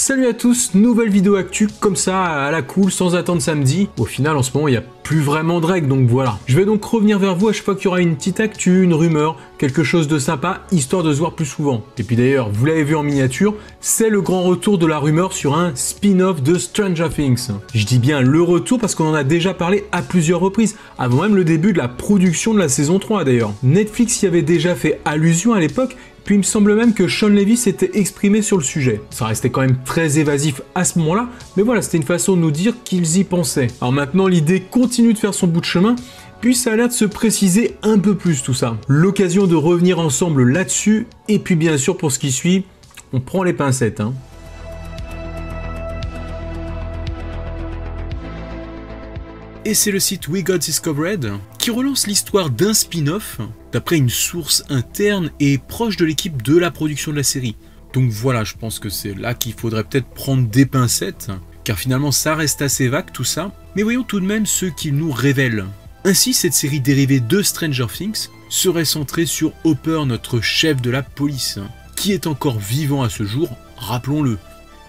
Salut à tous, nouvelle vidéo actu comme ça à la cool sans attendre samedi. Au final en ce moment il n'y a plus vraiment de règles donc voilà. Je vais donc revenir vers vous à chaque fois qu'il y aura une petite actu, une rumeur, quelque chose de sympa histoire de se voir plus souvent. Et puis d'ailleurs vous l'avez vu en miniature, c'est le grand retour de la rumeur sur un spin-off de Stranger Things. Je dis bien le retour parce qu'on en a déjà parlé à plusieurs reprises, avant même le début de la production de la saison 3 d'ailleurs. Netflix y avait déjà fait allusion à l'époque. Puis il me semble même que Sean Levy s'était exprimé sur le sujet. Ça restait quand même très évasif à ce moment-là, mais voilà, c'était une façon de nous dire qu'ils y pensaient. Alors maintenant, l'idée continue de faire son bout de chemin, puis ça a l'air de se préciser un peu plus tout ça. L'occasion de revenir ensemble là-dessus, et puis bien sûr pour ce qui suit, on prend les pincettes, hein. Et c'est le site We Got Discovered qui relance l'histoire d'un spin-off d'après une source interne et proche de l'équipe de la production de la série. Donc voilà, je pense que c'est là qu'il faudrait peut-être prendre des pincettes, car finalement ça reste assez vague tout ça, mais voyons tout de même ce qu'il nous révèle. Ainsi, cette série dérivée de Stranger Things serait centrée sur Hopper, notre chef de la police, qui est encore vivant à ce jour, rappelons-le.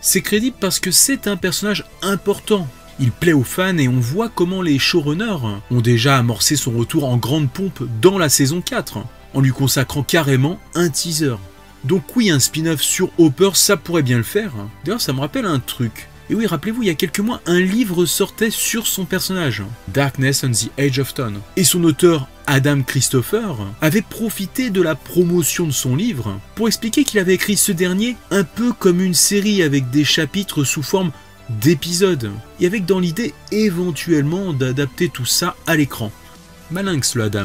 C'est crédible parce que c'est un personnage important. Il plaît aux fans et on voit comment les showrunners ont déjà amorcé son retour en grande pompe dans la saison 4, en lui consacrant carrément un teaser. Donc oui, un spin-off sur Hopper, ça pourrait bien le faire. D'ailleurs, ça me rappelle un truc. Et oui, rappelez-vous, il y a quelques mois, un livre sortait sur son personnage, Darkness on the Edge of Town. Et son auteur, Adam Christopher, avait profité de la promotion de son livre pour expliquer qu'il avait écrit ce dernier un peu comme une série avec des chapitres sous forme d'épisodes, et avec dans l'idée éventuellement d'adapter tout ça à l'écran. Malinx le Adam.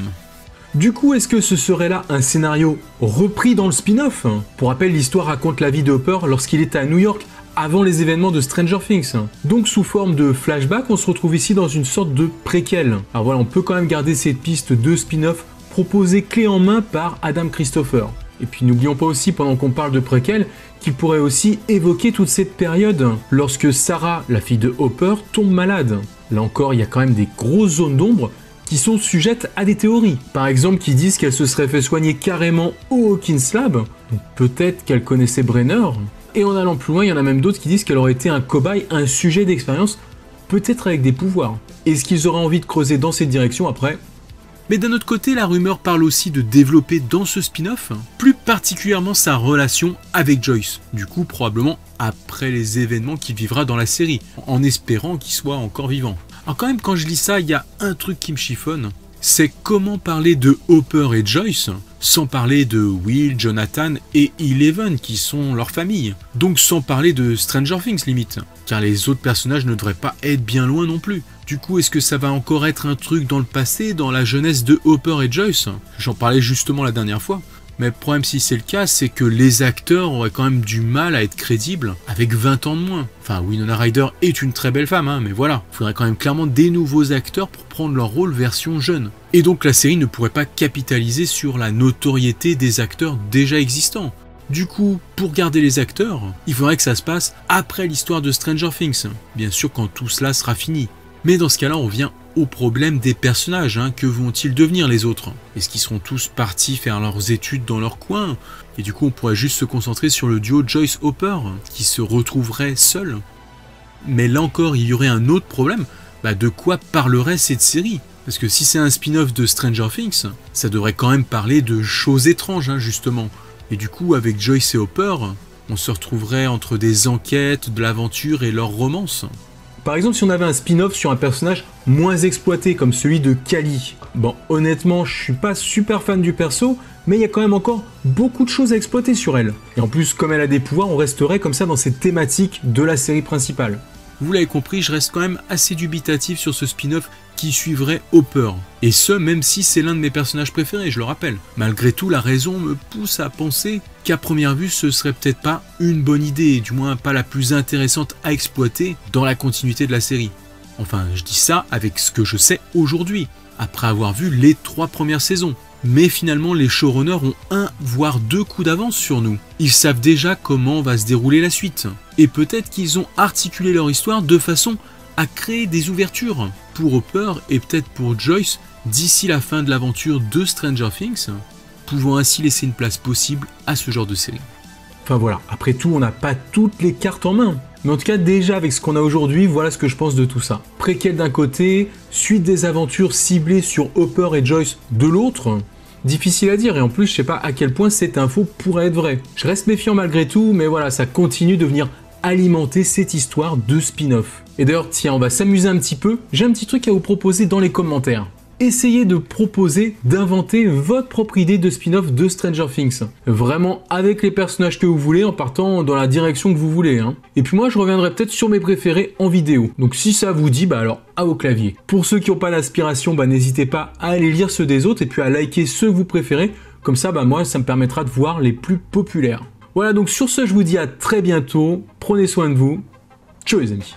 Du coup, est-ce que ce serait là un scénario repris dans le spin-off? Pour rappel, l'histoire raconte la vie de Hopper lorsqu'il était à New York avant les événements de Stranger Things. Donc sous forme de flashback, on se retrouve ici dans une sorte de préquel. Alors voilà, on peut quand même garder cette piste de spin-off proposée clé en main par Adam Christopher. Et puis n'oublions pas aussi, pendant qu'on parle de préquel, qu'il pourrait aussi évoquer toute cette période lorsque Sarah, la fille de Hopper, tombe malade. Là encore, il y a quand même des grosses zones d'ombre qui sont sujettes à des théories. Par exemple, qui disent qu'elle se serait fait soigner carrément au Hawkins Lab, donc peut-être qu'elle connaissait Brenner. Et en allant plus loin, il y en a même d'autres qui disent qu'elle aurait été un cobaye, un sujet d'expérience, peut-être avec des pouvoirs. Est-ce qu'ils auraient envie de creuser dans cette direction après ? Mais d'un autre côté, la rumeur parle aussi de développer dans ce spin-off, plus particulièrement sa relation avec Joyce. Du coup, probablement après les événements qu'il vivra dans la série, en espérant qu'il soit encore vivant. Alors quand même, quand je lis ça, il y a un truc qui me chiffonne, c'est comment parler de Hopper et Joyce, sans parler de Will, Jonathan et Eleven qui sont leur famille. Donc sans parler de Stranger Things limite, car les autres personnages ne devraient pas être bien loin non plus. Du coup, est-ce que ça va encore être un truc dans le passé, dans la jeunesse de Hopper et Joyce? J'en parlais justement la dernière fois. Mais le problème, si c'est le cas, c'est que les acteurs auraient quand même du mal à être crédibles avec 20 ans de moins. Enfin, Winona Ryder est une très belle femme, hein, mais voilà. Il faudrait quand même clairement des nouveaux acteurs pour prendre leur rôle version jeune. Et donc la série ne pourrait pas capitaliser sur la notoriété des acteurs déjà existants. Du coup, pour garder les acteurs, il faudrait que ça se passe après l'histoire de Stranger Things. Bien sûr, quand tout cela sera fini. Mais dans ce cas-là, on revient au problème des personnages. Que vont-ils devenir les autres? Est-ce qu'ils seront tous partis faire leurs études dans leur coin? Et du coup, on pourrait juste se concentrer sur le duo Joyce-Hopper, qui se retrouverait seul. Mais là encore, il y aurait un autre problème. De quoi parlerait cette série? Parce que si c'est un spin-off de Stranger Things, ça devrait quand même parler de choses étranges, justement. Et du coup, avec Joyce et Hopper, on se retrouverait entre des enquêtes, de l'aventure et leur romance. Par exemple, si on avait un spin-off sur un personnage moins exploité comme celui de Cally. Bon, honnêtement, je suis pas super fan du perso, mais il y a quand même encore beaucoup de choses à exploiter sur elle. Et en plus, comme elle a des pouvoirs, on resterait comme ça dans cette thématique de la série principale. Vous l'avez compris, je reste quand même assez dubitatif sur ce spin-off qui suivrait Hopper. Et ce, même si c'est l'un de mes personnages préférés, je le rappelle. Malgré tout, la raison me pousse à penser qu'à première vue, ce serait peut-être pas une bonne idée, du moins pas la plus intéressante à exploiter dans la continuité de la série. Enfin, je dis ça avec ce que je sais aujourd'hui, après avoir vu les 3 premières saisons. Mais finalement, les showrunners ont 1 voire 2 coups d'avance sur nous. Ils savent déjà comment va se dérouler la suite. Et peut-être qu'ils ont articulé leur histoire de façon à créer des ouvertures pour Hopper et peut-être pour Joyce d'ici la fin de l'aventure de Stranger Things, pouvant ainsi laisser une place possible à ce genre de série. Enfin voilà, après tout, on n'a pas toutes les cartes en main. Mais en tout cas, déjà avec ce qu'on a aujourd'hui, voilà ce que je pense de tout ça. Préquel d'un côté, suite des aventures ciblées sur Hopper et Joyce de l'autre. Difficile à dire, et en plus, je sais pas à quel point cette info pourrait être vraie. Je reste méfiant malgré tout, mais voilà, ça continue de venir alimenter cette histoire de spin-off. Et d'ailleurs, tiens, on va s'amuser un petit peu. J'ai un petit truc à vous proposer dans les commentaires. Essayez de proposer, d'inventer votre propre idée de spin-off de Stranger Things. Vraiment avec les personnages que vous voulez, en partant dans la direction que vous voulez. Et puis moi, je reviendrai peut-être sur mes préférés en vidéo. Donc si ça vous dit, bah alors à vos claviers. Pour ceux qui n'ont pas l'inspiration, bah n'hésitez pas à aller lire ceux des autres et puis à liker ceux que vous préférez. Comme ça, bah moi, ça me permettra de voir les plus populaires. Voilà, donc sur ce, je vous dis à très bientôt. Prenez soin de vous. Ciao les amis.